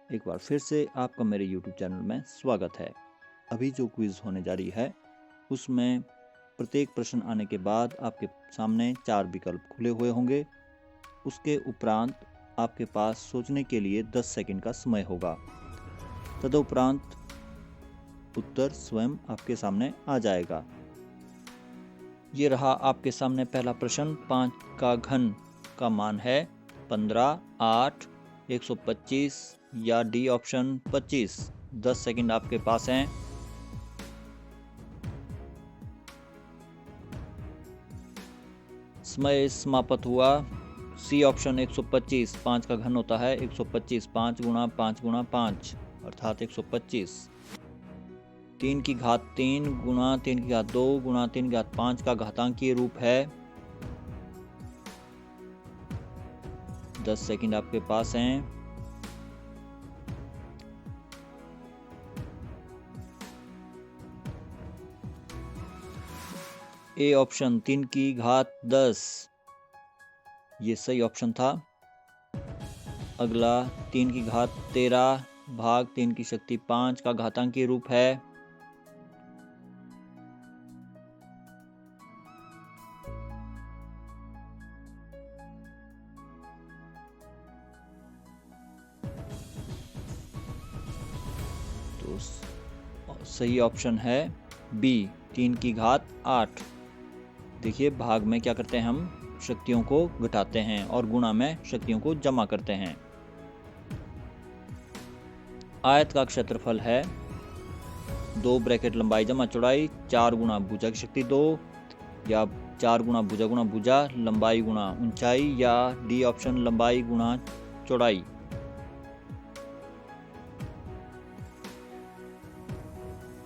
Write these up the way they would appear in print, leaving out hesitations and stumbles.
एक बार फिर से आपका मेरे YouTube चैनल में स्वागत है। अभी जो क्विज़ होने जा रही है उसमें प्रत्येक प्रश्न आने के बाद आपके सामने 4 विकल्प खुले हुए होंगे। उसके उपरांत आपके पास सोचने के लिए 10 सेकंड का समय होगा। तदुपरांत उत्तर स्वयं आपके सामने आ जाएगा। ये रहा आपके सामने पहला प्रश्न। 5 का घन का मान है 15, 8, 125 या डी ऑप्शन 25। 10 सेकंड आपके पास हैं। समय समाप्त हुआ। C option 125। 5 का घन होता है 125। 5 गुणा 5 गुणा 5 अर्थात 125। 3 की घात 3 गुणा 3 की घात 2 गुणा 3 की घात 5 का घातांकीय रूप है। 10 सेकंड आपके पास हैं। ए ऑप्शन 3 की घात 10 ये सही ऑप्शन था। अगला 3 की घात 13 भाग 3 की शक्ति 5 का घातांकीय रूप है। तो सही ऑप्शन है बी 3 की घात 8। देखिए भाग में क्या करते हैं, हम शक्तियों को घटाते हैं और गुणा में शक्तियों को जमा करते हैं। आयत का क्षेत्रफल है 2 ब्रैकेट लंबाई जमा चौड़ाई 4 गुणा भुजा की शक्ति 2 या 4 गुणा भुजा लंबाई गुणा ऊंचाई या डी ऑप्शन लंबाई गुणा चौड़ाई।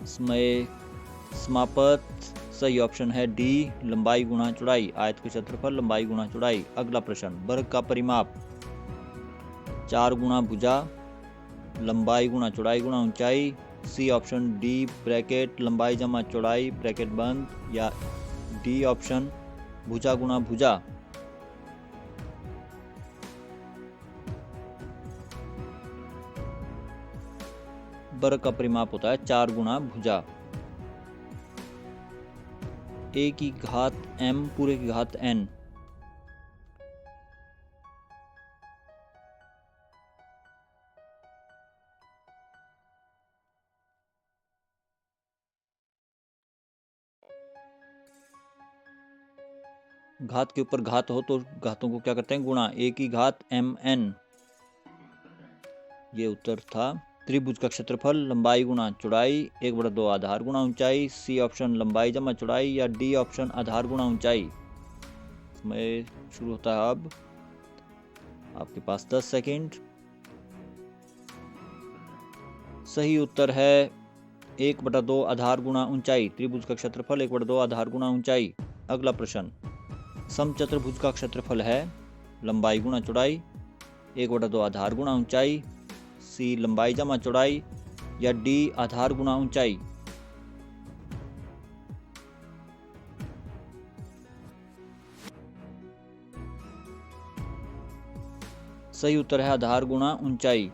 समय समाप्त। सही ऑप्शन है डी लंबाई गुणा चौड़ाई। आयत के क्षेत्रफल लंबाई गुणा चौड़ाई। अगला प्रश्न। वर्ग का परिमाप 4 गुणा भुजा लंबाई गुणा चौड़ाई गुणा ऊंचाई। सी ऑप्शन डी ब्रैकेट लंबाई जमा चौड़ाई ब्रैकेट बंद या डी ऑप्शन भुजा गुणा भुजा। वर्ग का परिमाप होता है 4 गुणा भुजा। ए की घात m पूरे की घात n। घात के ऊपर घात हो तो घातों को क्या करते हैं, गुणा। ए की घात mn ये उत्तर था। त्रिभुज का क्षेत्रफल लंबाई गुणा चौड़ाई 1/2 आधार गुणा ऊंचाई। सी ऑप्शन लंबाई जमा चौड़ाई या डी ऑप्शन आधार गुणा ऊंचाई। समय शुरू होता है अब। आपके पास 10 सेकंड। सही उत्तर है 1/2 आधार गुणा ऊंचाई। त्रिभुज का क्षेत्रफल 1/2 आधार गुणा ऊंचाई। अगला प्रश्न। समचतुर्भुज का क्षेत्रफल है लंबाई गुणा चौड़ाई 1/2 आधार गुणा ऊंचाई। सी लंबाई जमा चौड़ाई या डी आधार गुणा ऊंचाई। सही उत्तर है आधार गुणा ऊंचाई।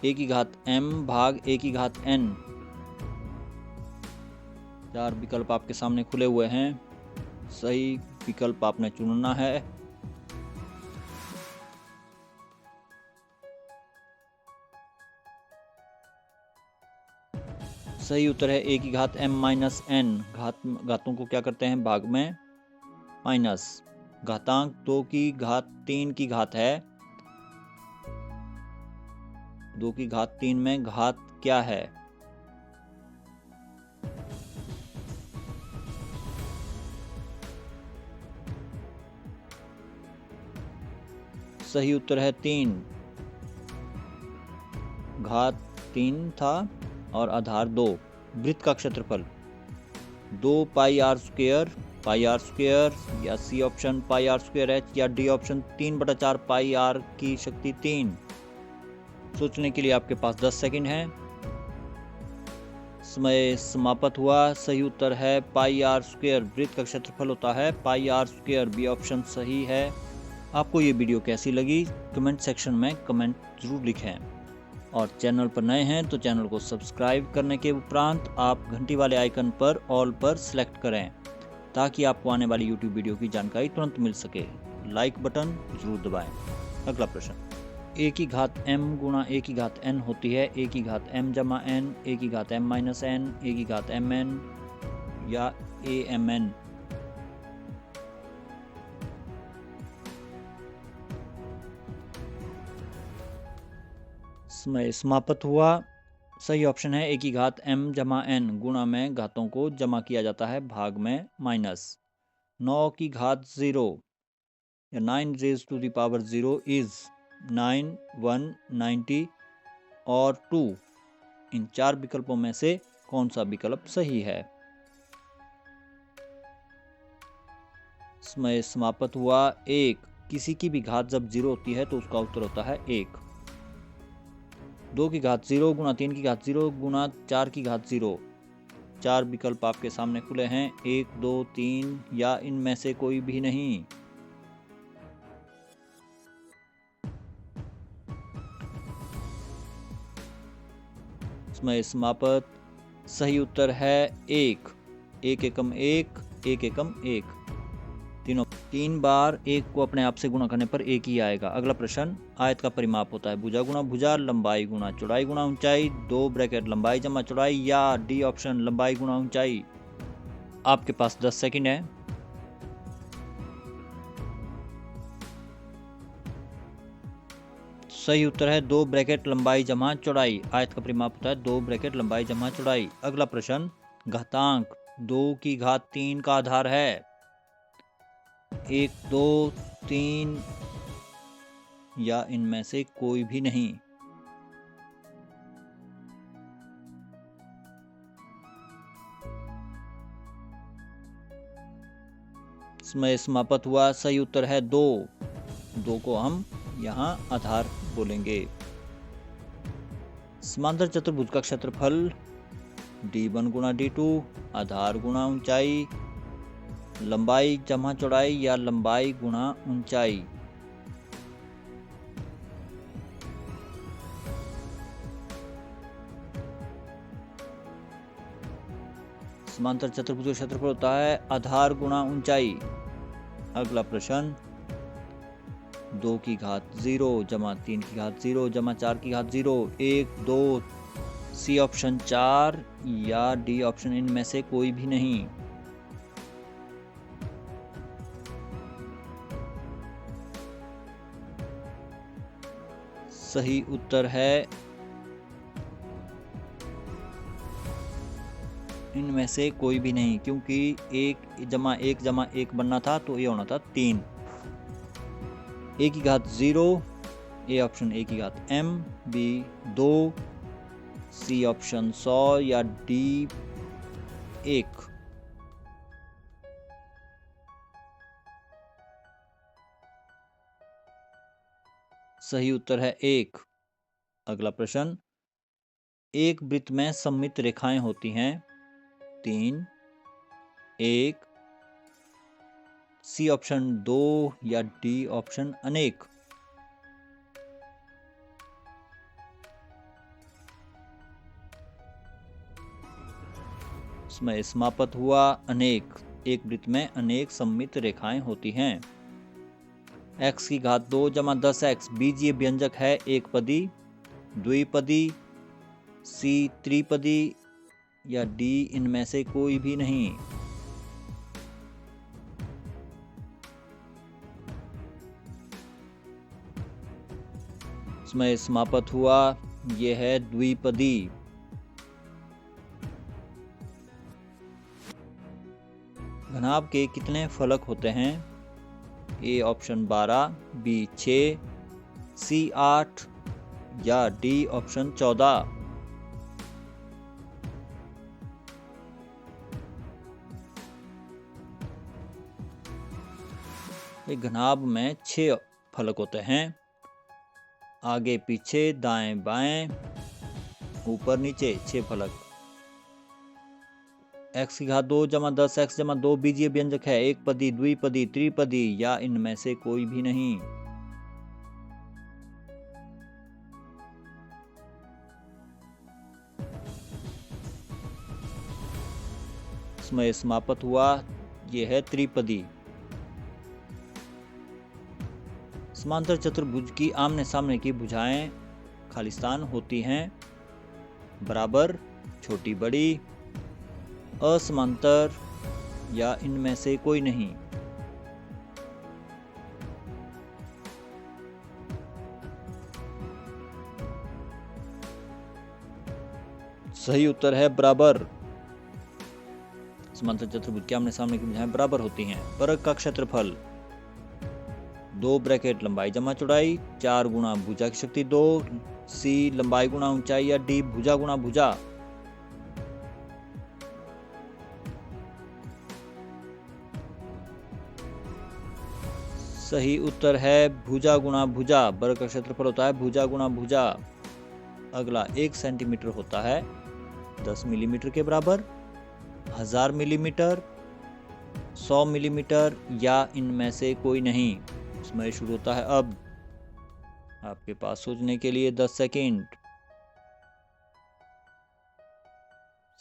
ए की घात m भाग ए की घात n। 4 विकल्प आपके सामने खुले हुए हैं। सही विकल्प आपने चुनना है। सही उत्तर है ए की घात m माइनस n। घातों को क्या करते हैं, भाग में माइनस। घातांक 2 की घात 3 की घात है। 2 की घात 3 में घात क्या है? सही उत्तर है 3। घात 3 था और आधार 2। वृत्त का क्षेत्रफल 2 पाई आर स्क्वायर या C option pi R square H या डी ऑप्शन 3/4 पाई आर की शक्ति 3। सोचने के लिए आपके पास 10 सेकंड है। समय समाप्त हुआ। सही उत्तर है पाई आर स्क्वायर। वृत्त का क्षेत्रफल होता है पाई आर स्क्वायर। बी ऑप्शन सही है। आपको ये वीडियो कैसी लगी कमेंट सेक्शन में कमेंट ज़रूर लिखें, और चैनल पर नए हैं तो चैनल को सब्सक्राइब करने के उपरांत आप घंटी वाले आइकन पर ऑल पर सेलेक्ट करें ताकि आपको आने वाली यूट्यूब वीडियो की जानकारी तुरंत मिल सके। लाइक बटन ज़रूर दबाएं। अगला प्रश्न, ए की घात m गुणा ए की घात n होती है ए की घात m जमा n, ए की घात m माइनस n, ए की घात mn या amn। समय समाप्त हुआ। सही ऑप्शन है ए की घात m जमा n। गुणा में घातों को जमा किया जाता है, भाग में माइनस। 9 की घात 0 या 9 raise to the power 0 is 9, 1, 90 और 2। इन 4 विकल्पों में से कौन सा विकल्प सही है? समय समाप्त हुआ। 1, किसी की भी घात जब 0 होती है तो उसका उत्तर होता है 1। 2 की घात 0 गुणा 3 की घात 0 गुणा 4 की घात 0। 4 विकल्प आपके सामने खुले हैं, 1, 2, 3 या इनमें से कोई भी नहीं। समय समाप्त। सही उत्तर है 1। 1 एकम 1, 1 एकम 1। तीनों 3 बार 1 को अपने आप से गुणा करने पर 1 ही आएगा। अगला प्रश्न, आयत का परिमाप होता है भुजा गुणा भुजा, लंबाई गुणा चौड़ाई गुणा ऊंचाई, 2 ब्रैकेट लंबाई जमा चौड़ाई, या डी ऑप्शन लंबाई गुणा ऊंचाई। आपके पास 10 सेकंड है। सही उत्तर है 2 ब्रैकेट लंबाई जमा चौड़ाई। आयत का परिमाप होता है 2 ब्रैकेट लंबाई जमा चौड़ाई। अगला प्रश्न, घातांक 2 की घात 3 का आधार है 1, 2, 3 या इनमें से कोई भी नहीं। समय समाप्त हुआ। सही उत्तर है 2। 2 को हम यहाँ आधार बोलेंगे। समांतर चतुर्भुज का क्षेत्रफल d1 गुणा d2, आधार गुणा ऊंचाई, लंबाई जमा चौड़ाई या लंबाई गुणा ऊंचाई। समांतर चतुर्भुज का क्षेत्रफल होता है आधार गुणा ऊंचाई। अगला प्रश्न, 2 की घात 0 जमा 3 की घात 0 जमा 4 की घात 0, 1, 2, सी ऑप्शन 4 या डी ऑप्शन इनमें से कोई भी नहीं। सही उत्तर है इनमें से कोई भी नहीं, क्योंकि 1 जमा 1 जमा 1 बनना था तो ये होना था 3। ए की घात 0, ए ऑप्शन ए की घात m, बी 2, सी ऑप्शन 100 या डी 1। सही उत्तर है 1। अगला प्रश्न, एक वृत्त में सममित रेखाएं होती हैं 3, 1, सी ऑप्शन 2 या डी ऑप्शन अनेक। समय समाप्त हुआ। अनेक, एक वृत्त में अनेक सममित रेखाएं होती हैं। x की घात 2 जमा 10x बीजीय व्यंजक है एक पदी, द्विपदी, सी त्रिपदी या डी इनमें से कोई भी नहीं। समय समाप्त हुआ। यह है द्विपदी। घनाभ के कितने फलक होते हैं? ए ऑप्शन 12, बी 6, सी 8 या डी ऑप्शन 14। एक घनाभ में 6 फलक होते हैं, आगे पीछे दाएं बाएं ऊपर नीचे 6 फलक। x की घात 2 जमा 10 x जमा 2 बीजीय व्यंजक है, एक पदी, द्विपदी, त्रिपदी या इनमें से कोई भी नहीं। समय समाप्त हुआ, यह है त्रिपदी। समांतर चतुर्भुज की आमने सामने की भुजाएं खालिस्तान होती हैं, बराबर, छोटी बड़ी, असमांतर या इनमें से कोई नहीं। सही उत्तर है बराबर। समांतर चतुर्भुज के आमने सामने की भुजाएं बराबर होती हैं। वर्ग का क्षेत्रफल 2 ब्रैकेट लंबाई जमा चौड़ाई 4 गुणा भुजा की शक्ति 2, सी लंबाई गुणा ऊंचाई या डी भुजा गुणा भुजा। सही उत्तर है भुजा गुणा भुजा। वर्ग का क्षेत्रफल होता है भुजा गुणा भुजा। अगला 1 सेंटीमीटर होता है 10 मिलीमीटर के बराबर, 1000 मिलीमीटर, 100 मिलीमीटर या इनमें से कोई नहीं। समय शुरू होता है अब। आपके पास सोचने के लिए 10 सेकेंड।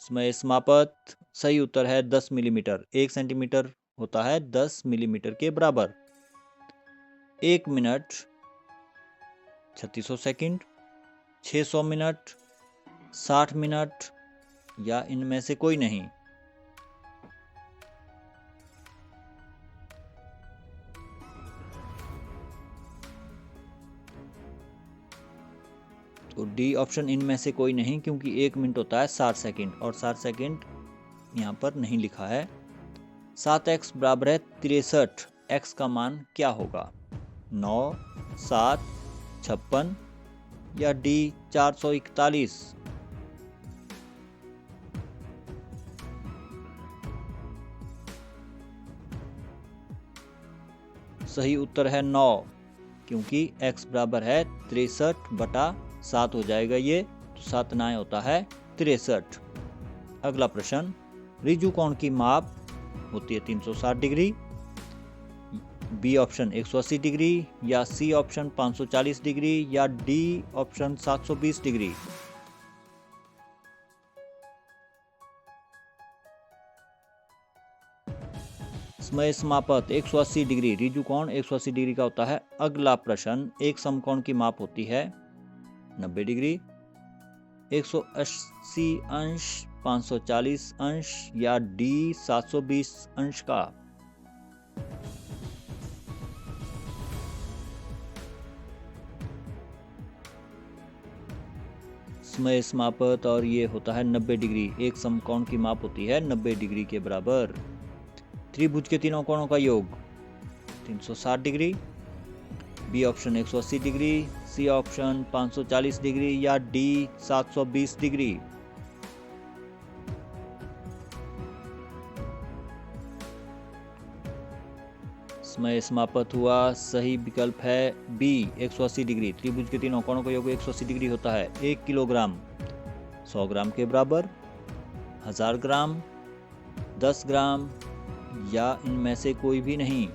समय समाप्त। सही उत्तर है 10 मिलीमीटर। 1 सेंटीमीटर होता है 10 मिलीमीटर के बराबर। 1 मिनट 3600 सेकंड, 600 मिनट, 60 मिनट या इनमें से कोई नहीं। तो डी ऑप्शन इनमें से कोई नहीं, क्योंकि 1 मिनट होता है 60 सेकंड और 60 सेकंड यहाँ पर नहीं लिखा है। 7x बराबर है 63। x का मान क्या होगा? 9, 7, 56 या डी 441। सही उत्तर है 9, क्योंकि x बराबर है 63/7 हो जाएगा ये, तो 7 9 होता है 63। अगला प्रश्न, रिजु कोण की माप होती है 360 डिग्री, बी ऑप्शन 180 डिग्री या सी ऑप्शन 540 डिग्री या डी ऑप्शन 720 डिग्री। समय समाप्त। 180 डिग्री रिजु कोण 180 डिग्री का होता है। अगला प्रश्न, एक समकोण की माप होती है 90 डिग्री, 180 अंश, 540 अंश या डी 720 अंश का। समय समाप्त और ये होता है 90 डिग्री। एक समकोण की माप होती है 90 डिग्री के बराबर। त्रिभुज के तीनों कोणों का योग 360 degree, B option 180 degree, C option 540 degree या डी 720 डिग्री। समय समाप्त हुआ। सही विकल्प है बी 180 डिग्री। त्रिभुज के तीनों कोणों का योग 180 डिग्री होता है। 1 किलोग्राम 100 ग्राम के बराबर, 1000 ग्राम, 10 ग्राम या इनमें से कोई भी नहीं।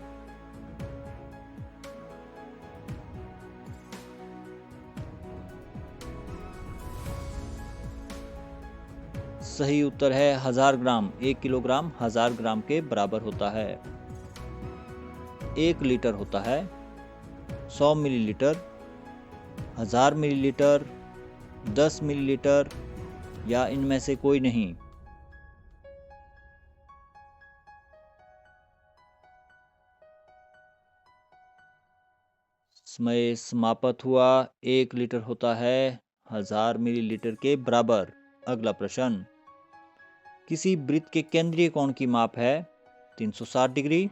सही उत्तर है 1000 ग्राम। 1 किलोग्राम 1000 ग्राम के बराबर होता है। 1 लीटर होता है 100 मिलीलीटर, 1000 मिलीलीटर, 10 मिलीलीटर या इनमें से कोई नहीं। समय समाप्त हुआ। 1 लीटर होता है 1000 मिलीलीटर के बराबर। अगला प्रश्न, किसी वृत्त के केंद्रीय कोण की माप है 360 degree,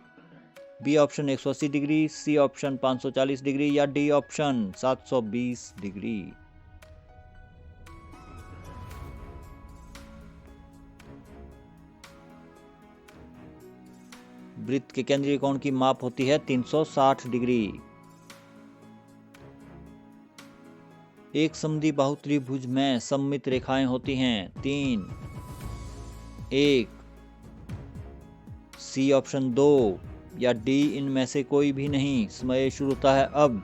B option 180 degree, C option 540 degree या डी ऑप्शन 720 डिग्री। वृत्त के केंद्रीय कोण की माप होती है 360 डिग्री। एक समद्विबाहु त्रिभुज में सममित रेखाएं होती हैं 3। 1, सी ऑप्शन 2 या डी इनमें से कोई भी नहीं। समय शुरू होता है अब।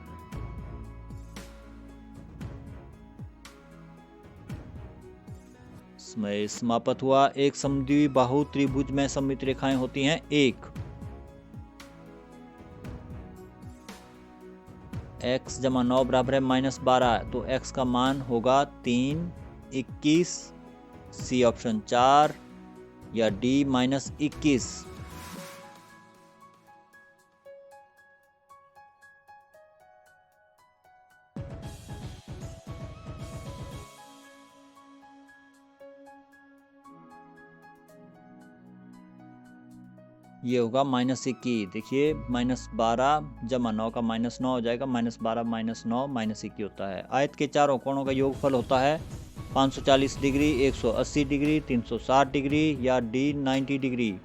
समय समाप्त हुआ। एक समद्विबाहु त्रिभुज में सममित रेखाएं होती हैं एक। x जमा 9 बराबर है -12, तो x का मान होगा 3, 21, सी ऑप्शन 4 या डी -21। ये होगा -21। देखिए -12 जमा 9 का -9 हो जाएगा, -12 -9 -21 होता है। आयत के चारों कोणों का योगफल होता है 540 डिग्री, 180 डिग्री, 360 डिग्री या डी 90 डिग्री।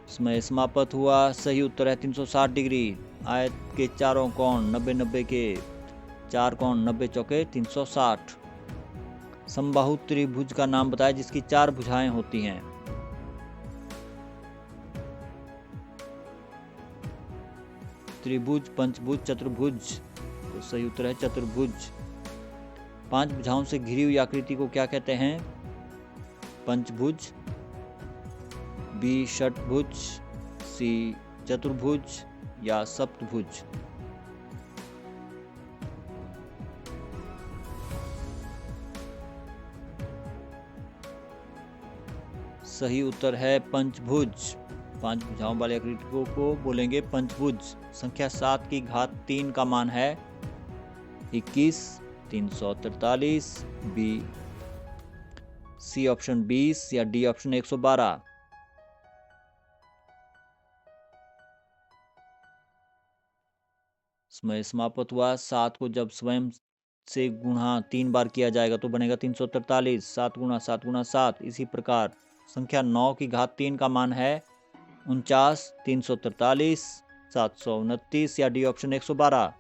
समय समाप्त हुआ। सही उत्तर है 360 डिग्री। आयत के चारों कोण 90-90 के, चार कोण 90 चौके 360। समबाहु त्रिभुज का नाम बताया जिसकी 4 भुजाएं होती हैं। त्रिभुज, पंचभुज, चतुर्भुज। तो सही उत्तर है चतुर्भुज। 5 भुजाओं से घिरी हुई आकृति को क्या कहते हैं? पंचभुज, बी षटभुज, सी चतुर्भुज या सप्तभुज। सही उत्तर है पंचभुज। 5 भुजाओं वाले आकृति को बोलेंगे पंचभुज। संख्या 7 की घात 3 का मान है 21, 343, बी सी ऑप्शन 20 या डी ऑप्शन 112। समय समाप्त हुआ। 7 को जब स्वयं से गुणा 3 बार किया जाएगा तो बनेगा 343। 7 गुणा 7 गुणा 7। इसी प्रकार संख्या 9 की घात 3 का मान है 49, 343, 729 या डी ऑप्शन 112।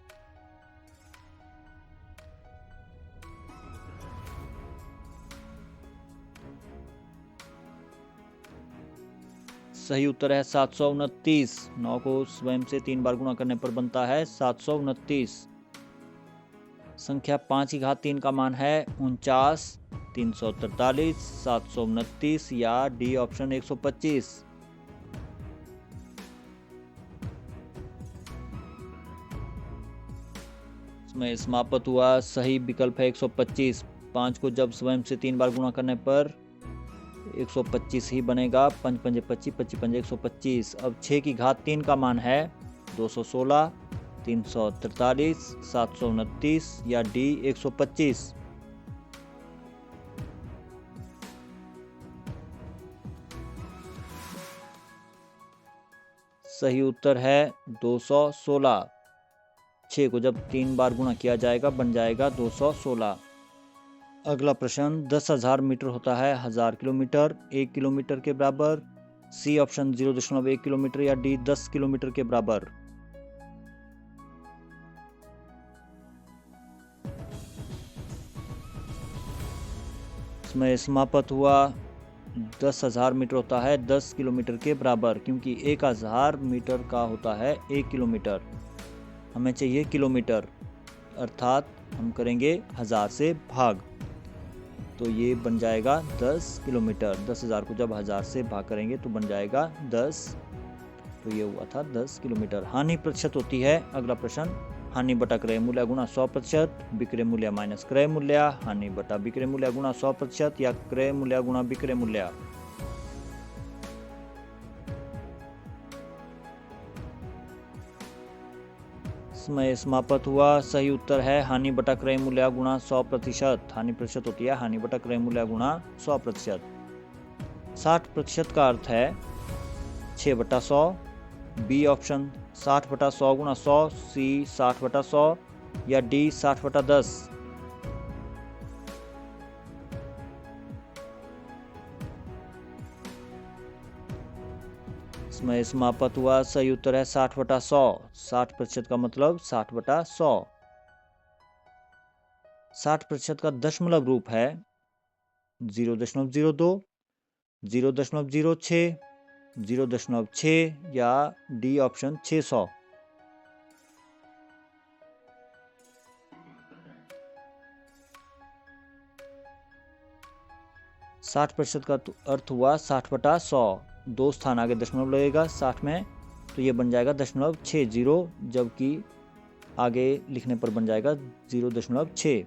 सही उत्तर है 729। 9 को स्वयं से 3 बार गुणा करने पर बनता है 729। संख्या 5 की घात 3 का मान है 49, 343, 729 या डी ऑप्शन 125। इसमें समाप्त हुआ। सही विकल्प है 125। 5 को जब स्वयं से 3 बार गुणा करने पर 125 ही बनेगा। 5 पंजे 25, 25 पंजे 125। अब 6 की घात 3 का मान है 216, 343, 729 या डी 125। सही उत्तर है 216। 6 को जब 3 बार गुणा किया जाएगा बन जाएगा 216। अगला प्रश्न 10,000 मीटर होता है 1000 किलोमीटर। 1 किलोमीटर के बराबर। सी ऑप्शन 0.1 किलोमीटर या डी 10 किलोमीटर के बराबर। इसमें समाप्त हुआ। 10,000 मीटर होता है 10 किलोमीटर के बराबर, क्योंकि 1000 मीटर का होता है 1 किलोमीटर। हमें चाहिए किलोमीटर, अर्थात हम करेंगे 1000 से भाग, तो ये बन जाएगा 10 किलोमीटर। 10,000 को जब 1000 से भाग करेंगे तो बन जाएगा 10, तो ये हुआ था 10 किलोमीटर। हानि प्रतिशत होती है। अगला प्रश्न, हानि बटा क्रय मूल्य गुणा 100%, विक्रय मूल्य माइनस क्रय मूल्य, हानि बटा विक्रय मूल्य गुणा 100% या क्रय मूल्य गुणा विक्रय मूल्य। समय समाप्त हुआ। सही उत्तर है हानि बटा क्रय मूल्य गुणा 100%। हानि प्रतिशत होती है हानि बटा क्रय मूल्य गुणा 100%। 60% का अर्थ है 6/100, बी ऑप्शन 60/100 गुणा 100, सी 60/100 या डी 60/10। इसमें समाप्त हुआ। सही उत्तर है 60/100। 60% का मतलब 60/100। 60% का दशमलव रूप है 0.02, 0.06, 0.6 या डी ऑप्शन 600। साठ प्रतिशत का अर्थ हुआ 60/100। 2 स्थान आगे दशमलव लगेगा 60 में, तो ये बन जाएगा 0.60, जबकि आगे लिखने पर बन जाएगा 0.6।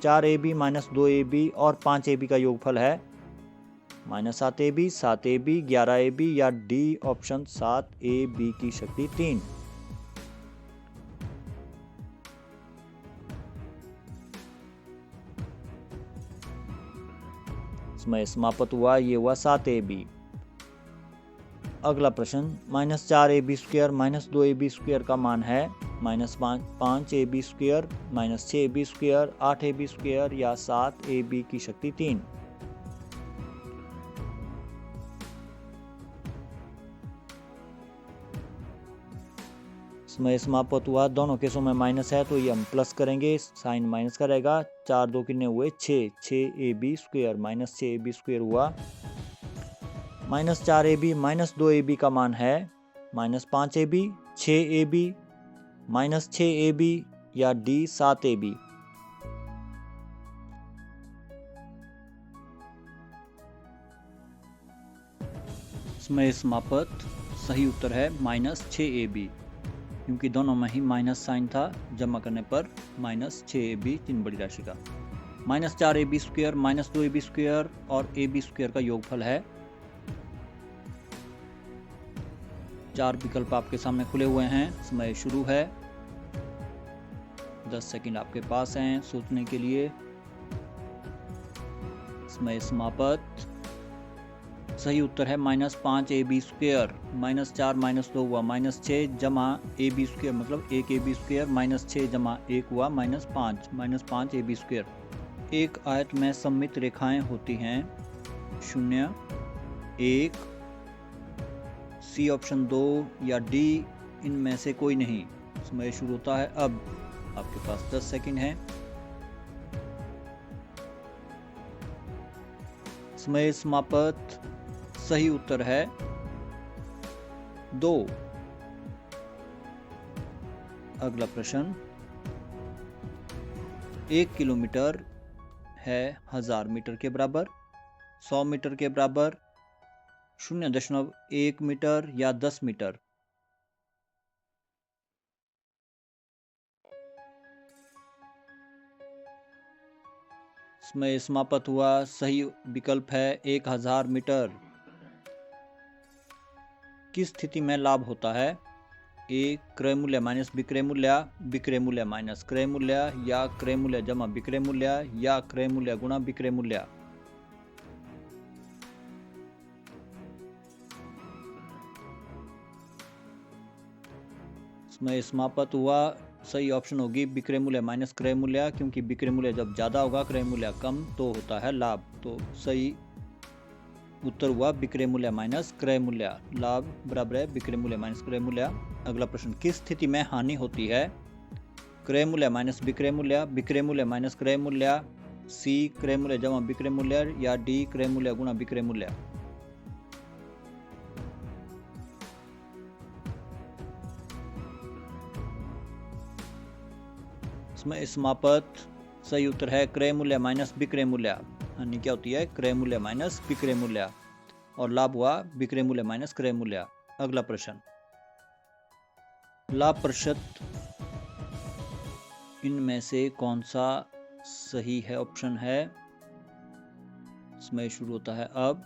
4ab - 2ab और 5ab का योगफल है -7ab, 7ab, 11ab या डी ऑप्शन 7ab की शक्ति 3। समय समाप्त हुआ, ये हुआ 7ab। अगला प्रश्न -4ab² - 2ab² का मान है -5ab², -6ab², 8ab² या 7ab की शक्ति 3। समय समाप्त हुआ, दोनों केसों में माइनस है तो ये हम प्लस करेंगे, साइन माइनस का रहेगा। 4 2 कितने हुए 6, 6ab² -6ab² हुआ। -4ab - 2ab का मान है -5ab, 6ab, -6ab या डी 7ab। समय समाप्त, सही उत्तर है -6ab, क्योंकि दोनों में ही माइनस साइन था, जमा करने पर -6ab तीन बड़ी राशि का। -4ab² - 2ab² और ab² का योगफल है। 4 विकल्प आपके सामने खुले हुए हैं। समय शुरू है, 10 सेकंड आपके पास हैं सोचने के लिए। समय समाप्त, सही उत्तर है -5ab²। -4 - 2 हुआ -6 जमा ab² मतलब 1ab², -6 जमा 1 हुआ -5 एक आयत में सममित रेखाएं होती हैं 0, 1, सी ऑप्शन 2 या डी इनमें से कोई नहीं। समय शुरू होता है अब, आपके पास 10 सेकंड है। समय समाप्त, सही उत्तर है 2। अगला प्रश्न, 1 किलोमीटर है 1000 मीटर के बराबर, 100 मीटर के बराबर, 0.1 मीटर या 10 मीटर। समय समाप्त हुआ, सही विकल्प है 1000 मीटर। किस स्थिति में लाभ होता है? ए क्रय मूल्य माइनस विक्रय मूल्य, विक्रय मूल्य माइनस क्रय मूल्य या क्रय मूल्य जमा विक्रय मूल्य या क्रय मूल्य गुणा विक्रय मूल्य। समय समाप्त हुआ, सही ऑप्शन होगी विक्रय मूल्य माइनस क्रय मूल्य, क्योंकि विक्रय मूल्य जब ज्यादा होगा क्रय मूल्य कम तो होता है लाभ। तो सही उत्तर हुआ विक्रय मूल्य माइनस क्रय मूल्य। लाभ बराबर है विक्रय मूल्य माइनस क्रय मूल्य। अगला प्रश्न, किस स्थिति में हानि होती है? क्रय मूल्य माइनस विक्रय मूल्य, विक्रय मूल्य माइनस क्रय मूल्य, सी क्रय मूल्य जमा विक्रय मूल्य या डी क्रय मूल्य गुणा विक्रय मूल्य। समय समाप्त, सही उत्तर है क्रय मूल्य माइनस विक्रय मूल्य। हानि क्या होती है? क्रय मूल्य माइनस विक्रय मूल्य, और लाभ हुआ विक्रय मूल्य माइनस क्रय मूल्य। अगला प्रश्न, लाभ प्रतिशत इनमें से कौन सा सही है? ऑप्शन है, समय शुरू होता है अब।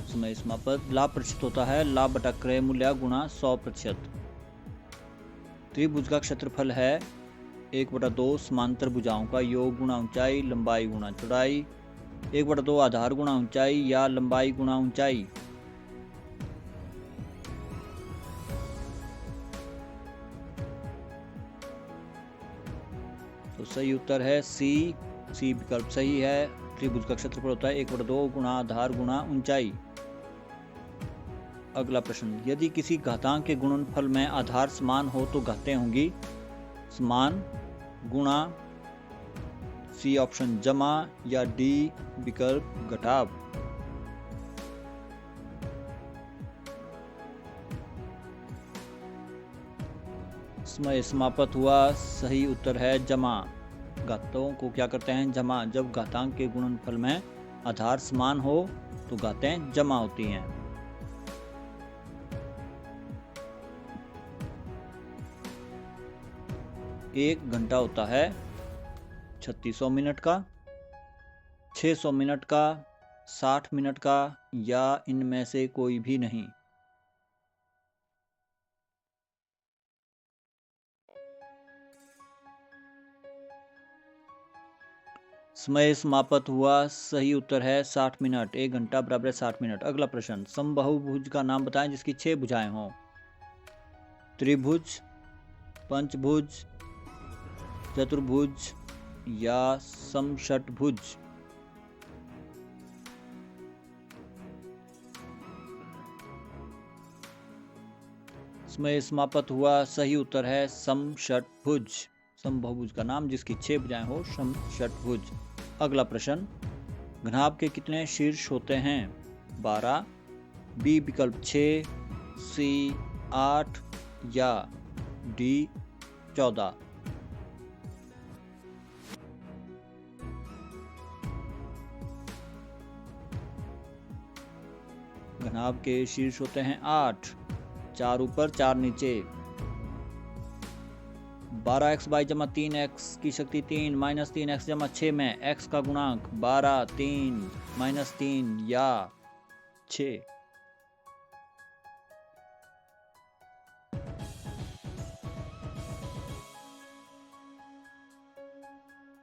समय समाप्त, लाभ प्रतिशत होता है लाभ बटा क्रय मूल्य गुणा 100%। त्रिभुज का क्षेत्रफल है 1/2 समांतर भुजाओं का योग गुणा ऊंचाई लंबाई गुणा चौड़ाई, 1/2 आधार गुणा ऊंचाई या लंबाई गुणा ऊंचाई। तो सही उत्तर है सी विकल्प सही है। त्रिभुज का क्षेत्रफल होता है 1/2 गुणा आधार गुणा ऊंचाई। अगला प्रश्न, यदि किसी घातांक के गुणनफल में आधार समान हो तो घातें होंगी समान, गुणा, सी ऑप्शन जमा या डी विकल्प घटाव। समय समाप्त हुआ। सही उत्तर है जमा। घातों को क्या करते हैं? जमा। जब घातांक के गुणनफल में आधार समान हो तो घातें जमा होती हैं। एक घंटा होता है 3600 मिनट का, 600 मिनट का, 60 मिनट का या इनमें से कोई भी नहीं। समय समाप्त हुआ। सही उत्तर है 60 मिनट। 1 घंटा बराबर है 60 मिनट। अगला प्रश्न, समबाहुभुज का नाम बताएं जिसकी 6 भुजाएं हों। त्रिभुज, पंचभुज, चतुर्भुज या समषटभुज। समय समाप्त हुआ। सही उत्तर है समषटभुज। समबाहुभुज का नाम जिसकी 6 भुजाएं हो, समषटभुज। अगला प्रश्न, घनाभ के कितने शीर्ष होते हैं? 12, बी विकल्प 6, सी 8 या डी 14। घनाभ के शीर्ष होते हैं 8, 4 ऊपर 4 नीचे। 12x बाई जमा 3x की शक्ति 3 माइनस 3x जमा 6 में x का गुणांक 12, 3 माइनस 3 या 6।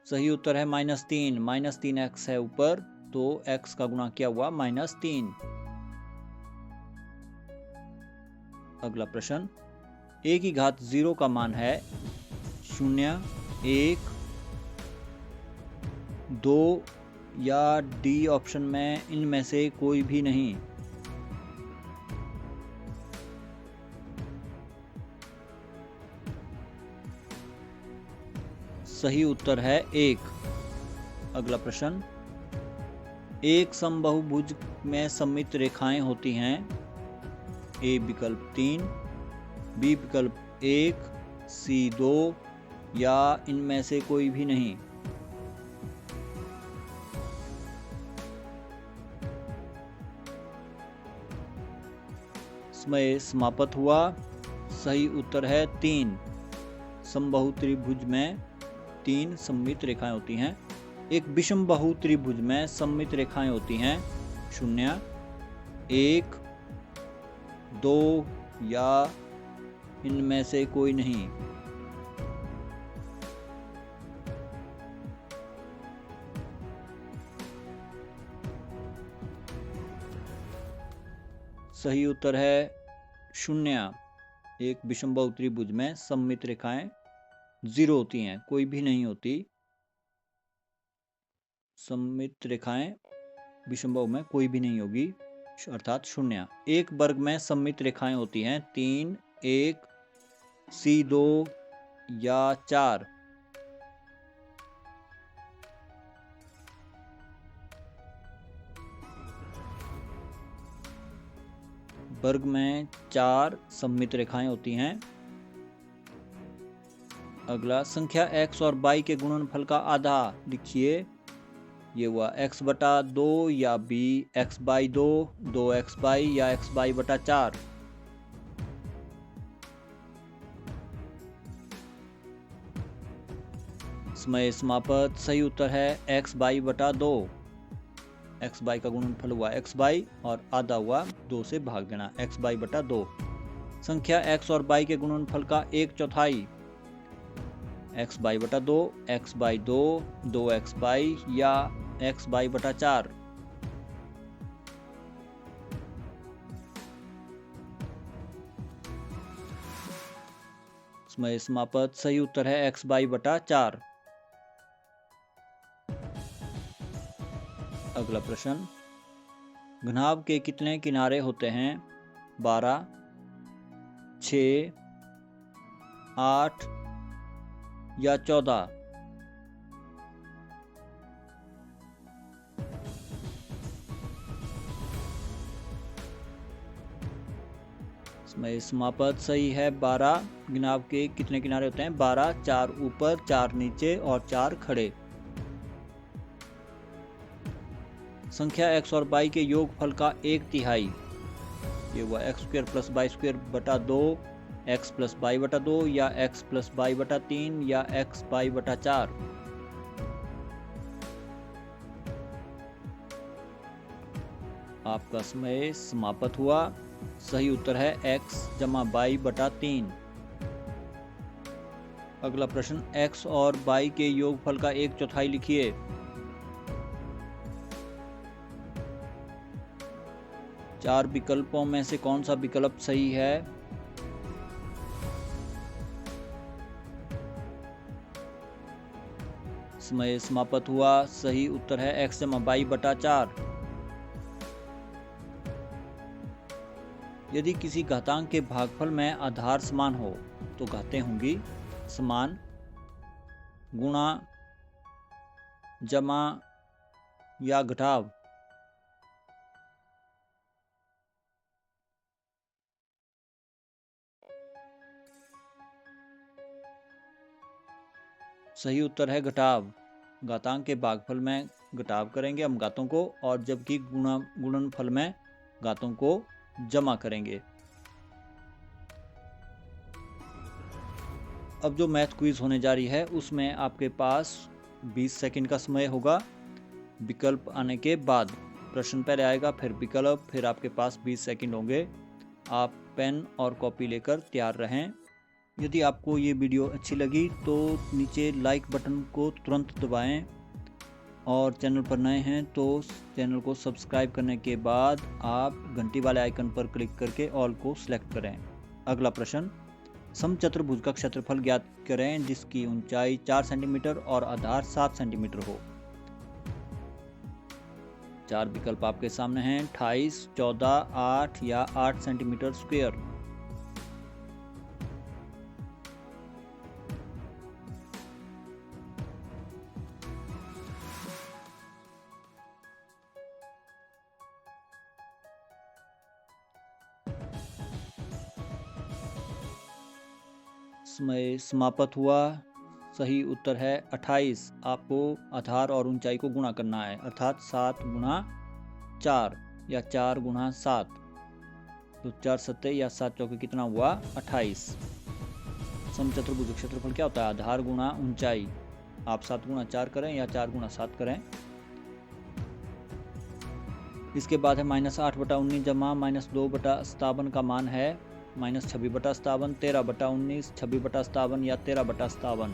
सही उत्तर है -3। -3x है ऊपर तो x का गुणा क्या हुआ? -3। अगला प्रश्न, a की घात 0 का मान है 0, 1, 2 या डी ऑप्शन में इनमें से कोई भी नहीं। सही उत्तर है 1। अगला प्रश्न, एक समबाहुभुज में सममित रेखाएं होती हैं। ए विकल्प 3, बी विकल्प 1, सी 2 या इनमें से कोई भी नहीं। समय समाप्त हुआ। सही उत्तर है 3। समबाहु त्रिभुज में 3 सममित रेखाएं होती हैं। एक विषमबाहु त्रिभुज में सममित रेखाएं होती हैं 0, 1, 2 या इनमें से कोई नहीं। सही उत्तर है 0। एक विषमबाहु त्रिभुज में सममित रेखाएं 0 होती हैं, कोई भी नहीं होती। सममित रेखाएं विषमबाहु में कोई भी नहीं होगी, अर्थात 0। एक वर्ग में सममित रेखाएं होती हैं 3, 1, सी 2 या 4। वर्ग में 4 सममित रेखाएं होती हैं। अगला, संख्या x और y के गुणनफल का आधा लिखिए। ये हुआ x बटा 2 या b x by 2, 2x by या x बाई बटा 4। समय समाप्त। सही उत्तर है x बाई बटा 2। x बाई का गुणनफल हुआ x बाई और आधा हुआ 2 से भाग देना, x बाई बटा 2। संख्या x और y के गुणनफल का 1/4 x बाई बटा 2, x बाई 2, 2x बाई या x बाई बटा 4। समय समाप्त। सही उत्तर है x बाई बटा 4। अगला प्रश्न, घनाभ के कितने किनारे होते हैं? 12, 6, 8 या 14। समय समाप्त सही है। 12 गिनाव के कितने किनारे होते हैं? 12, 4 ऊपर, 4 नीचे और 4 खड़े। संख्या x और y के योगफल का 1/3 ये हुआ x² + y² बटा 2, x + y बटा 2 या x + y बटा 3 या x y बटा 4। आपका समय समाप्त हुआ। सही उत्तर है x जमा y बटा 3। अगला प्रश्न, x और y के योगफल का 1/4 लिखिए। चार विकल्पों में से कौन सा विकल्प सही है? समय समाप्त हुआ। सही उत्तर है x जमा y बटा 4। यदि किसी घातांक के भागफल में आधार समान हो तो घातें होंगी समान, गुणा, जमा या घटाव। सही उत्तर है घटाव। घातांक के भागफल में घटाव करेंगे हम घातों को, और जबकि गुणनफल में घातों को जमा करेंगे। अब जो मैथ क्विज होने जा रही है उसमें आपके पास 20 सेकंड का समय होगा। विकल्प आने के बाद प्रश्न पहले आएगा, फिर विकल्प, फिर आपके पास 20 सेकंड होंगे। आप पेन और कॉपी लेकर तैयार रहें। यदि आपको ये वीडियो अच्छी लगी तो नीचे लाइक बटन को तुरंत दबाएं, और चैनल पर नए हैं तो चैनल को सब्सक्राइब करने के बाद आप घंटी वाले आइकन पर क्लिक करके ऑल को सिलेक्ट करें। अगला प्रश्न, समचतुर्भुज का क्षेत्रफल ज्ञात करें जिसकी ऊंचाई 4 सेंटीमीटर और आधार 7 सेंटीमीटर हो। चार विकल्प आपके सामने हैं, 28, 14, 8 या 8 सेंटीमीटर स्क्वायर। समय समाप्त हुआ। सही उत्तर है 28। आपको आधार और ऊंचाई को गुणा करना है, अर्थात 7 गुणा 4 या 4 गुणा 7। तो 4 सत्ते या 7 चौके कितना हुआ? 28। समचतुर्भुज क्षेत्रफल क्या होता है? आधार गुणा ऊंचाई। आप 7 गुणा 4 करें या 4 गुणा 7 करें। इसके बाद है -8 बटा 19 जमा -2 बटा 57 का मान है -26 बटा 57, 13 बटा 19, 26 बटा 57 या 13 बटा 57।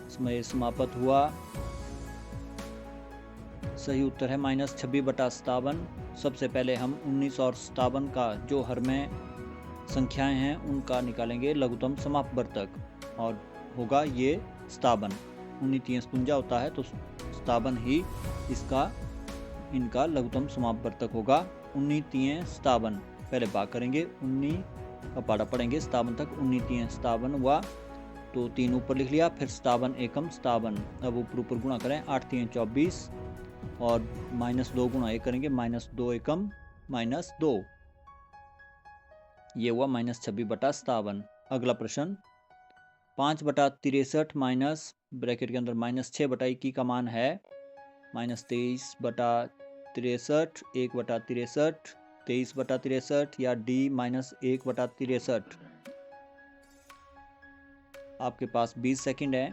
समय समाप्त हुआ। सही उत्तर है -26 बटा 57। सबसे पहले हम 19 और 57 का जो हर में संख्याएं हैं उनका निकालेंगे लघुत्तम समापवर्तक, और होगा ये 57। 19 53 होता है तो 57 ही इनका लघुत्तम समापवर्तक होगा। 19 57। पहले भाग करेंगे, 19 का पाड़ा पढ़ेंगे 57 तक। 19 57 हुआ तो 3 ऊपर लिख लिया, फिर 57 एकम 57। अब ऊपर गुणा करें, 8 3 24 और -2 गुणा 1 करेंगे, -2 एकम -2। ये हुआ -26 बटा 57। अगला प्रश्न, 5 बटा 63 माइनस ब्रैकेट के अंदर -6 बटा 21 का मान है -23 बटा 63, 1 बटा 63, 23 बटा 63 या D -1 बटा 63। आपके पास 20 सेकंड है।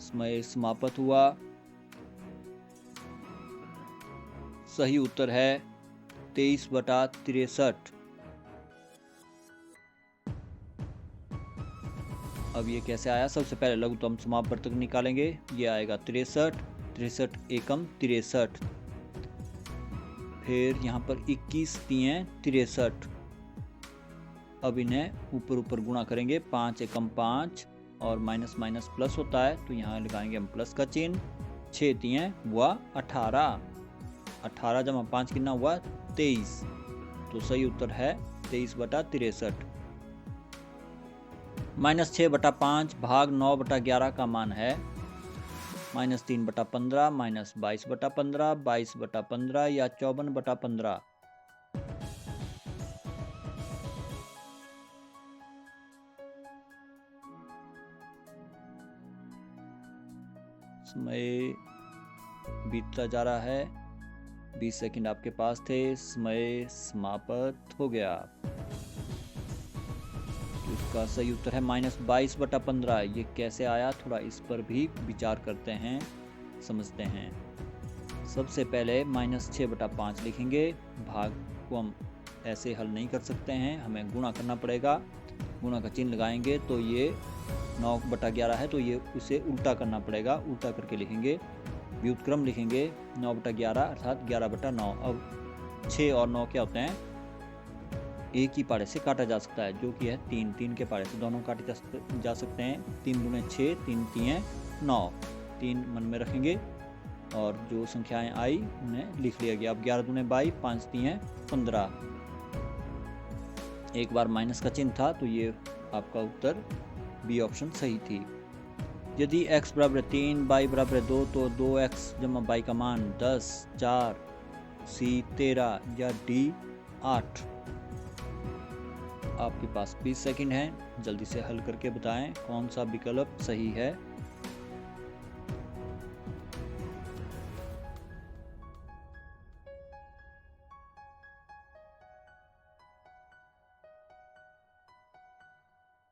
समय समाप्त हुआ। सही उत्तर है 23 बटा 63। अब ये कैसे आया, सबसे पहले लघुत्तम समापवर्तक निकालेंगे, ये आएगा 63, 63 एकम 63, फिर यहाँ पर 21 तिएं 63, अब इन्हें ऊपर ऊपर गुणा करेंगे, 5 एकम 5 और माइनस माइनस प्लस होता है तो यहाँ लगाएंगे हम प्लस का चिन्ह, 6 तिएं हुआ 18, 18 जमा 5 कितना हुआ 23, तो सही उत्तर है 23/63। -6/5 भाग 9/11 का मान है -3/15, -22/15, 22/15 या 54/15। समय बीतता जा रहा है, 20 सेकंड आपके पास थे, समय समाप्त हो गया। तो इसका सही उत्तर है -22/15। ये कैसे आया, थोड़ा इस पर भी विचार करते हैं, समझते हैं। सबसे पहले -6/5 लिखेंगे, भाग को हम ऐसे हल नहीं कर सकते हैं, हमें गुणा करना पड़ेगा, गुणा का चिन्ह लगाएंगे तो ये 9/11 है तो ये उसे उल्टा करना पड़ेगा, उल्टा करके लिखेंगे, व्युत्क्रम लिखेंगे 9/11 अर्थात 11/9। अब 6 और 9 क्या होते हैं, एक ही पारे से काटा जा सकता है, जो कि है 3, 3 के पारे से दोनों काटे जा सकते हैं। 3 दूने 6, 3 तिएं 9, 3 मन में रखेंगे और जो संख्याएं आई उन्हें लिख लिया गया। अब 11 दूने 22, 5 तिएं 15, एक बार माइनस का चिन्ह था तो ये आपका उत्तर बी ऑप्शन सही थी। यदि x बराबर 3, y बराबर 2 तो 2x जमा y का मान 10, 4, c 13 या d 8। आपके पास 20 सेकंड हैं, जल्दी से हल करके बताएं कौन सा विकल्प सही है।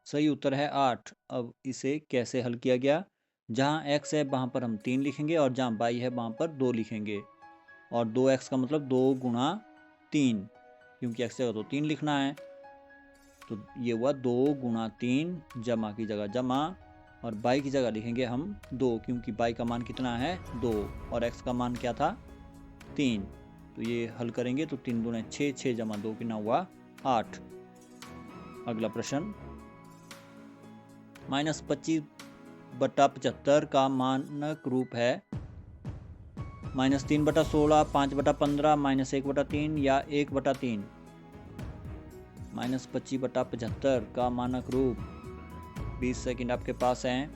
सही उत्तर है 8। अब इसे कैसे हल किया गया, जहाँ x है वहाँ पर हम 3 लिखेंगे और जहाँ y है वहाँ पर 2 लिखेंगे, और 2x का मतलब 2 गुणा 3, क्योंकि x जगह तो 3 लिखना है, तो ये हुआ 2 गुणा 3, जमा की जगह जमा, और y की जगह लिखेंगे हम 2, क्योंकि y का मान कितना है 2 और x का मान क्या था 3। तो ये हल करेंगे तो 3 दूने 6, 6 जमा 2 कितना हुआ 8। अगला प्रश्न, -25/75 का मानक रूप है -3/16, 5/15, -1/3 या 1/3। -25/75 का मानक रूप, 20 सेकंड आपके पास हैं।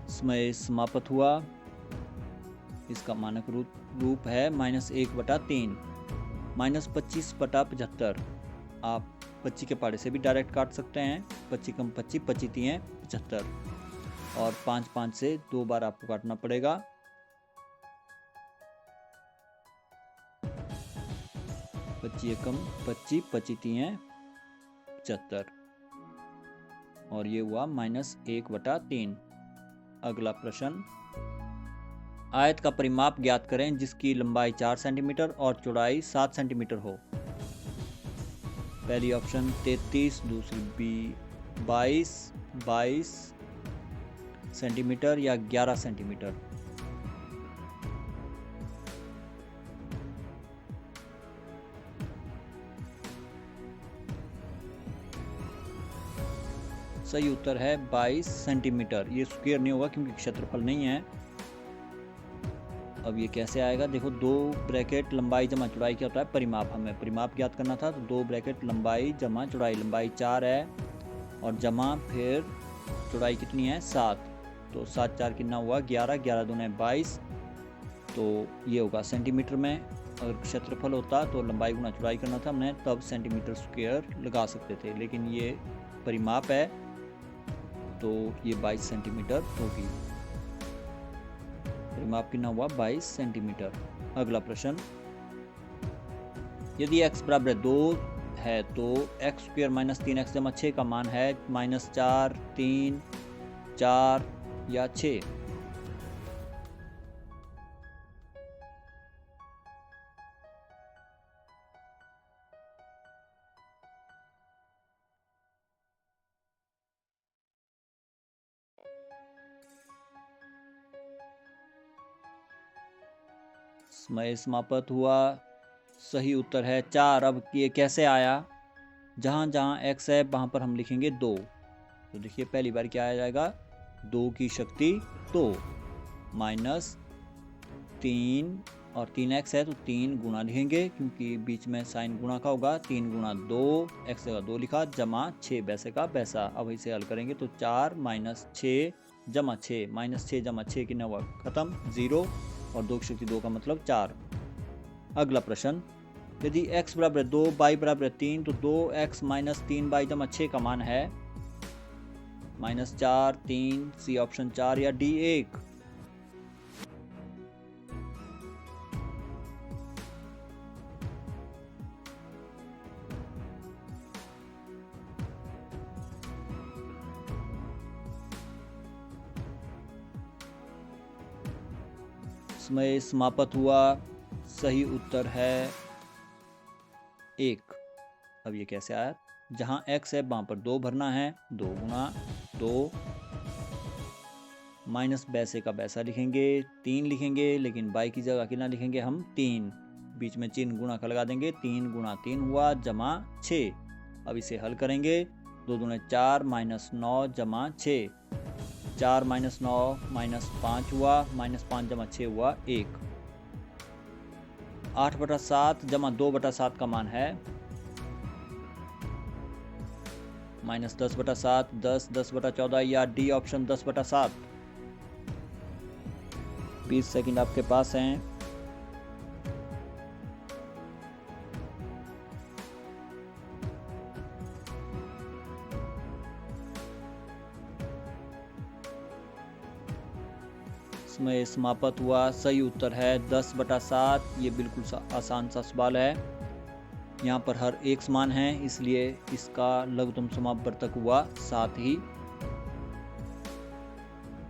समय समाप्त हुआ। इसका मानक रूप है -1/3। -25/75 आप 25 के पारे से भी डायरेक्ट काट सकते हैं, 25 कम 25, 25 तिएं 75, और 5, 5 से 2 बार आपको काटना पड़ेगा। 25 एकम 25, 25 तिएं 75, और ये हुआ -1/3। अगला प्रश्न, आयत का परिमाप ज्ञात करें जिसकी लंबाई 4 सेंटीमीटर और चौड़ाई 7 सेंटीमीटर हो। पहली ऑप्शन 33, दूसरी 22 सेंटीमीटर या 11 सेंटीमीटर। सही उत्तर है 22 सेंटीमीटर। ये स्क्वायर नहीं होगा क्योंकि क्षेत्रफल नहीं है। अब ये कैसे आएगा, देखो 2 ब्रैकेट लंबाई जमा चौड़ाई क्या होता है परिमाप, हमें परिमाप ज्ञात करना था, तो 2 ब्रैकेट लंबाई जमा चौड़ाई, लंबाई 4 है और जमा फिर चौड़ाई कितनी है 7, तो 7 4 कितना हुआ 11, 11 दूने 22, तो ये होगा सेंटीमीटर में। अगर क्षेत्रफल होता तो लंबाई गुना चौड़ाई करना था हमने, तब सेंटीमीटर स्क्वायर लगा सकते थे, लेकिन ये परिमाप है तो ये 22 सेंटीमीटर होगी। परिमाप कितना हुआ 22 सेंटीमीटर। अगला प्रश्न, यदि x बराबर 2 है तो x स्क्वायर -3x जमा 6 का मान है -4, 3, 4 या 6। समय समाप्त हुआ। सही उत्तर है 4। अब ये कैसे आया? जहाँ जहाँ x है वहाँ पर हम लिखेंगे 2। तो देखिए पहली बार क्या आ जाएगा, 2 की शक्ति 2 माइनस 3 और 3x है तो 3 गुना लिखेंगे क्योंकि बीच में साइन गुणा का होगा। 3 गुणा 2, x जगह 2 लिखा, जमा 6 वैसे का वैसा। अब इसे हल करेंगे तो 4 माइनस 6 जमा 6 माइनस 6 जमा 6 की 9 खत्म 0 और 2 की शक्ति 2 का मतलब 4। अगला प्रश्न, यदि x बराबर 2 y बराबर 3 तो 2x माइनस 3y जमा 6 का मान है -4, 3, सी ऑप्शन 4 या डी 1। समय समाप्त हुआ। सही उत्तर है 1। अब ये कैसे आया? जहाँ x है वहाँ पर 2 भरना है, 2 गुना 2 माइनस वैसे का वैसा लिखेंगे, 3 लिखेंगे, लेकिन y की जगह कितना लिखेंगे हम 3, बीच में चिन्ह गुणा का लगा देंगे। 3 गुना 3 हुआ जमा 6। अब इसे हल करेंगे, 2 दूने 4 माइनस 9 जमा 6, 4 माइनस 9 माइनस 5 हुआ, माइनस 5 जमा 6 हुआ 1। 8/7 जमा 2/7 का मान है -10/7, 10, 10/14 या डी ऑप्शन 10/7। 20 सेकंड आपके पास हैं। समय समाप्त हुआ। सही उत्तर है 10/7। ये बिल्कुल आसान सा सवाल है। यहाँ पर हर एक समान है इसलिए इसका लघुत्तम समापवर्तक हुआ 7 ही,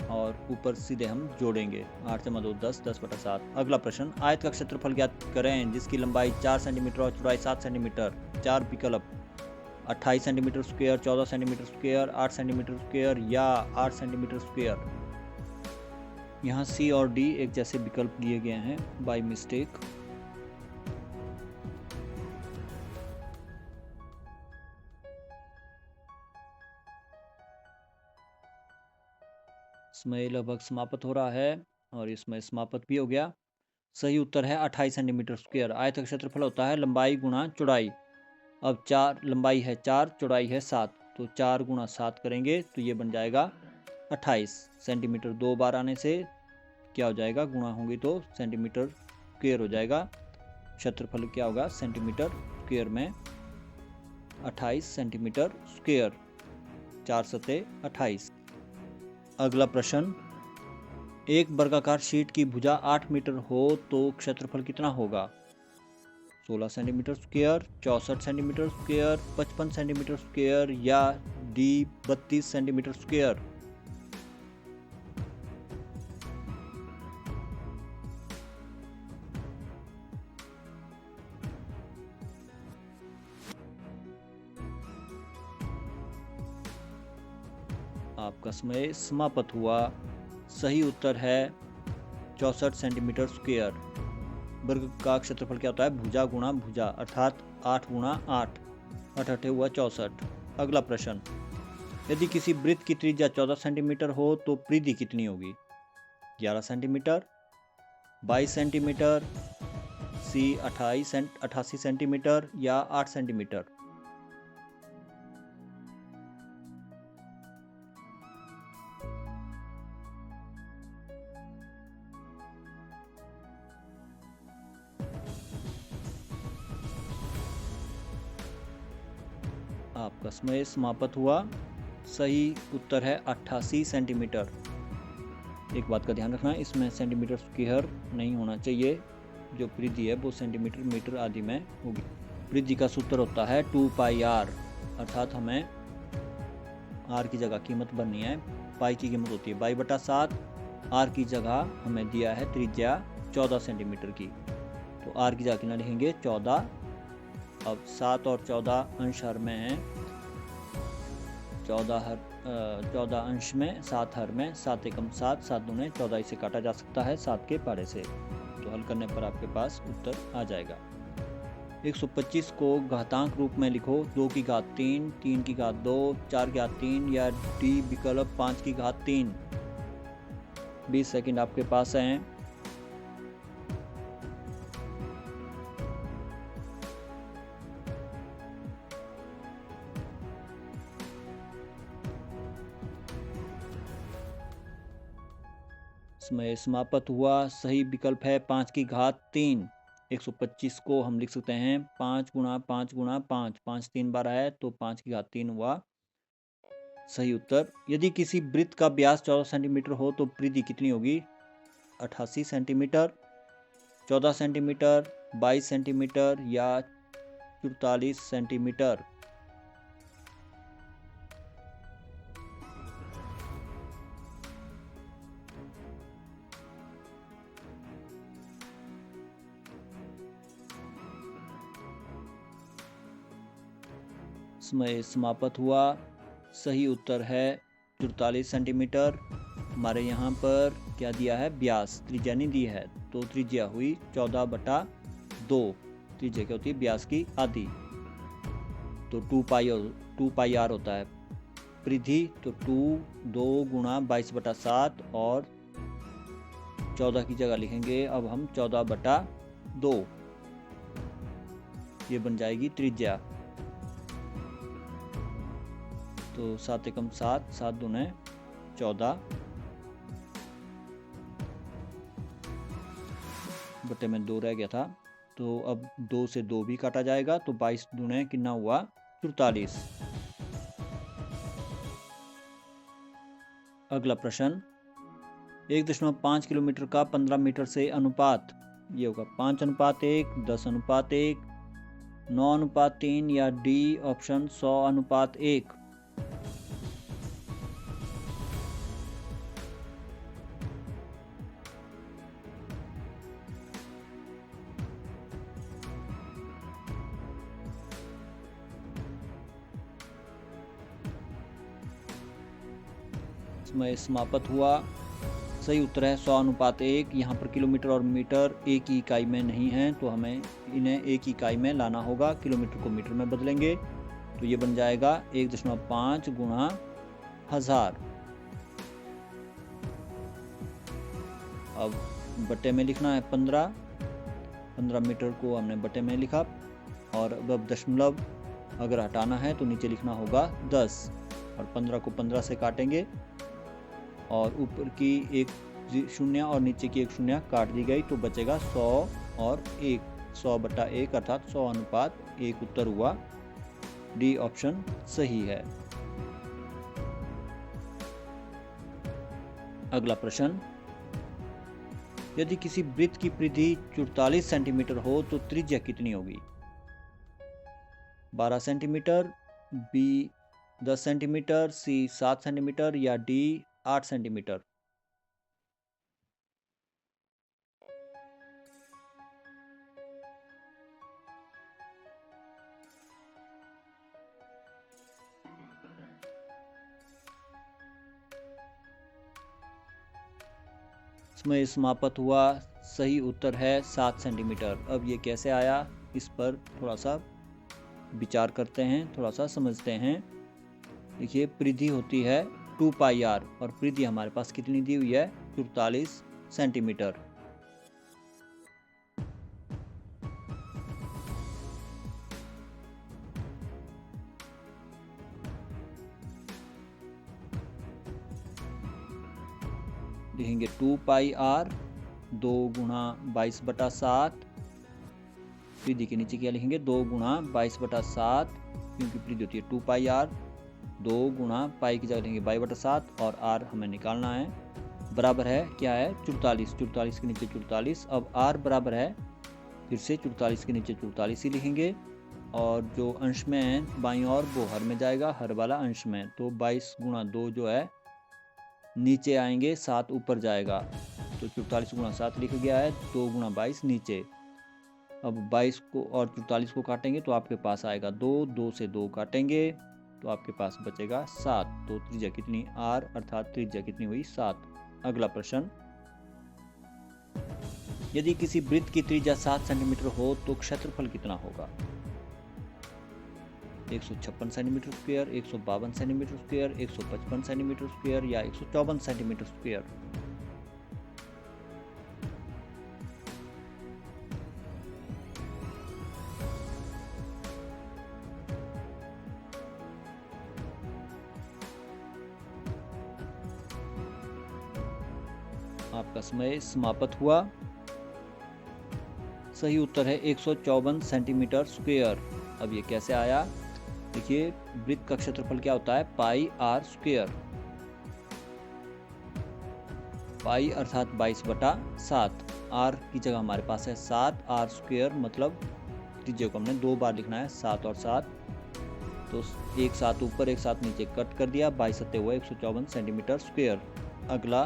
और ऊपर सीधे हम जोड़ेंगे 8 से 2 10, 10/7। अगला प्रश्न, आयत का क्षेत्रफल ज्ञात करें जिसकी लंबाई 4 सेंटीमीटर और चौड़ाई 7 सेंटीमीटर। 4 विकल्प 28 centimetre square, 14 centimetre square, 8 centimetre square या 8 सेंटीमीटर स्क्वायर। यहाँ सी और डी एक जैसे विकल्प दिए गए हैं बाय मिस्टेक। समय लगभग समाप्त हो रहा है और इसमें समाप्त भी हो गया। सही उत्तर है 28 सेंटीमीटर स्क्वायर। आयत का क्षेत्रफल होता है लंबाई गुणा चौड़ाई। अब 4 लंबाई है 4, चौड़ाई है 7, तो 4 गुणा 7 करेंगे तो ये बन जाएगा 28 सेंटीमीटर। 2 बार आने से क्या हो जाएगा, गुणा होंगी तो सेंटीमीटर स्क्वायर हो जाएगा। क्षेत्रफल क्या होगा सेंटीमीटर स्क्वायर में 28 सेंटीमीटर स्क्वायर, 4 सते 28। अगला प्रश्न, एक वर्गाकार शीट की भुजा 8 मीटर हो तो क्षेत्रफल कितना होगा? 16 centimetre square, 64 centimetre square, 55 centimetre square या डी 32 सेंटीमीटर स्क्वायर। आपका समय समाप्त हुआ। सही उत्तर है 64 सेंटीमीटर स्क्वायर। वर्ग का क्षेत्रफल क्या होता है, भुजा गुणा भुजा, अर्थात 8 गुणा 8, 8 हुआ 64। अगला प्रश्न, यदि किसी वृत्त की त्रिज्या 14 सेंटीमीटर हो तो परिधि कितनी होगी? 11 सेंटीमीटर, 22 सेंटीमीटर, सी 88 सेंटीमीटर या 8 सेंटीमीटर। आपका समय समाप्त हुआ। सही उत्तर है 88 सेंटीमीटर। एक बात का ध्यान रखना, इसमें सेंटीमीटर स्क्वायर नहीं होना चाहिए। जो परिधि है वो सेंटीमीटर मीटर आदि में होगी। परिधि का सूत्र होता है 2πr, अर्थात हमें r की जगह कीमत बननी है। पाई की कीमत होती है 22/7। r की जगह हमें दिया है त्रिज्या 14 सेंटीमीटर की, तो r की जगह कितना लिखेंगे 14। अब 7 और 14 अंश हर में है, 14 अंश में 7 हर में, 7 एकम 7, 7 दूने 14 इसे काटा जा सकता है 7 के पारे से। तो हल हल करने पर आपके पास उत्तर आ जाएगा। 125 को घातांक रूप में लिखो, 2 की घात 3, 3 की घात 2, 4 की घात 3 या डी विकल्प 5 की घात 3। 20 सेकंड आपके पास हैं। समय समाप्त हुआ। सही विकल्प है 5 की घात 3। 125 को हम लिख सकते हैं 5 गुणा 5 गुणा 5, 5 3 बार है तो 5 की घात 3 हुआ सही उत्तर। यदि किसी वृत्त का व्यास 14 सेंटीमीटर हो तो परिधि कितनी होगी? 88 सेंटीमीटर, 14 सेंटीमीटर, 22 सेंटीमीटर या 44 सेंटीमीटर। समय समाप्त हुआ। सही उत्तर है 44 सेंटीमीटर। हमारे यहाँ पर क्या दिया है? व्यास, त्रिज्या नहीं दी है, तो त्रिज्या हुई 14/2। त्रिज्या क्या होती है? व्यास की आधी, तो 2 पाई आर होता है। परिधि तो 2 गुणा 22/7 और 14 की जगह लिखेंगे अब हम 14/2, ये बन जाएगी त्रिज्या। तो 7 एकम 7, 7 दूने 14 बटे में 2 रह गया था, तो अब 2 से 2 भी काटा जाएगा, तो 22 दूने कितना हुआ? 44। अगला प्रश्न, 1.5 किलोमीटर का 15 मीटर से अनुपात, ये होगा 5:1, 10:1, 9:3 या डी ऑप्शन 100:1। समय समाप्त हुआ। सही उत्तर है 100:1। यहाँ पर किलोमीटर और मीटर एक ही इकाई में नहीं है, तो हमें इन्हें एक ही इकाई में लाना होगा। किलोमीटर को मीटर में बदलेंगे तो ये बन जाएगा 1.5 गुणा 1000। अब बटे में लिखना है 15 मीटर को हमने बटे में लिखा, और अब दशमलव अगर हटाना है तो नीचे लिखना होगा 10, और 15 को 15 से काटेंगे और ऊपर की एक शून्य और नीचे की एक शून्य काट दी गई, तो बचेगा 100 और 1, 100/1 अर्थात 100:1 उत्तर हुआ। डी ऑप्शन सही है। अगला प्रश्न, यदि किसी वृत्त की परिधि 44 सेंटीमीटर हो तो त्रिज्या कितनी होगी? 12 सेंटीमीटर, बी 10 सेंटीमीटर, सी 7 सेंटीमीटर या डी 8 सेंटीमीटर। समय समाप्त हुआ। सही उत्तर है 7 सेंटीमीटर। अब ये कैसे आया, इस पर थोड़ा सा विचार करते हैं, थोड़ा सा समझते हैं। देखिए, परिधि होती है 2πr और परिधि हमारे पास कितनी दी हुई है? 44 सेंटीमीटर। लिखेंगे 2πr, 2 गुणा 22/7। परिधि के नीचे क्या लिखेंगे? 2 गुणा 22/7, क्योंकि परिधि होती है 2πr। 2 गुणा पाई की जगह लेंगे 22/7 और r हमें निकालना है। बराबर है क्या है? 44। 44 के नीचे 44। अब r बराबर है, फिर से 44 के नीचे 44 ही लिखेंगे, और जो अंश में है बाईं ओर वो हर में जाएगा, हर वाला अंश में। तो 22 गुणा 2 जो है नीचे आएंगे, 7 ऊपर जाएगा, तो 44 गुणा 7 लिख गया है। 2 गुणा 22 नीचे। अब 22 को और 44 को काटेंगे तो आपके पास आएगा 2, 2 से 2 काटेंगे तो आपके पास बचेगा 7। तो त्रिज्या कितनी? r, अर्थात त्रिज्या कितनी हुई? 7। अगला प्रश्न, यदि किसी वृत्त की त्रिज्या 7 सेंटीमीटर हो तो क्षेत्रफल कितना होगा? 156 centimetre square, 152 centimetre square, 155 centimetre square या 154 सेंटीमीटर स्क्वायर। आपका समय समाप्त हुआ। सही उत्तर है 154 सेंटीमीटर स्क्वायर। अब ये कैसे आया? देखिए, वृत्त का क्षेत्रफल क्या होता है? पाई आर स्क्वायर। पाई अर्थात 22/7। आर की जगह हमारे पास है 7। आर स्क्वायर मतलब त्रिज्या को हमने 2 बार लिखना है, 7 और 7। तो एक साथ ऊपर एक साथ नीचे कट कर दिया, 22 सत्ते हुआ 154 सेंटीमीटर स्क्वायर। अगला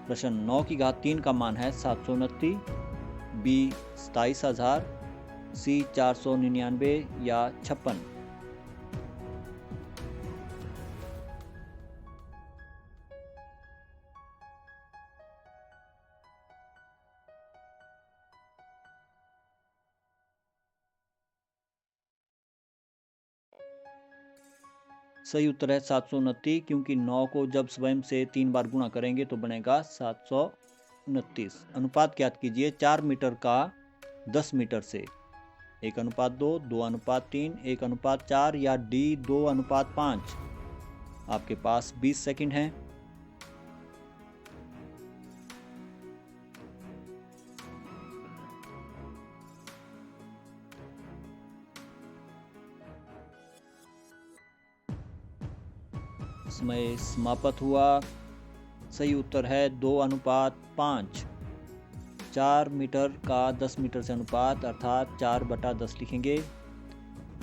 प्रश्न 9 की घात 3 का मान है 729, बी 27,000, सी 499 या 56। सही उत्तर है 729, क्योंकि 9 को जब स्वयं से 3 बार गुणा करेंगे तो बनेगा 729। अनुपात ज्ञात कीजिए 4 मीटर का 10 मीटर से। 1:2, 2:3, 1:4 या डी 2:5। आपके पास 20 सेकंड हैं। समय समाप्त हुआ। सही उत्तर है 2:5। 4 मीटर का 10 मीटर से अनुपात अर्थात 4/10 लिखेंगे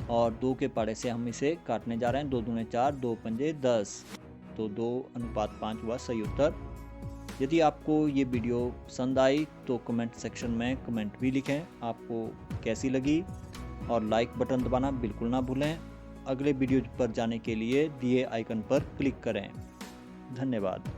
और 2 के पाड़े से हम इसे काटने जा रहे हैं। 2 दूने 4, 2 पंजे 10, तो 2:5 हुआ सही उत्तर। यदि आपको ये वीडियो पसंद आई तो कमेंट सेक्शन में कमेंट भी लिखें आपको कैसी लगी, और लाइक बटन दबाना बिल्कुल ना भूलें। अगले वीडियो पर जाने के लिए दिए आइकन पर क्लिक करें। धन्यवाद।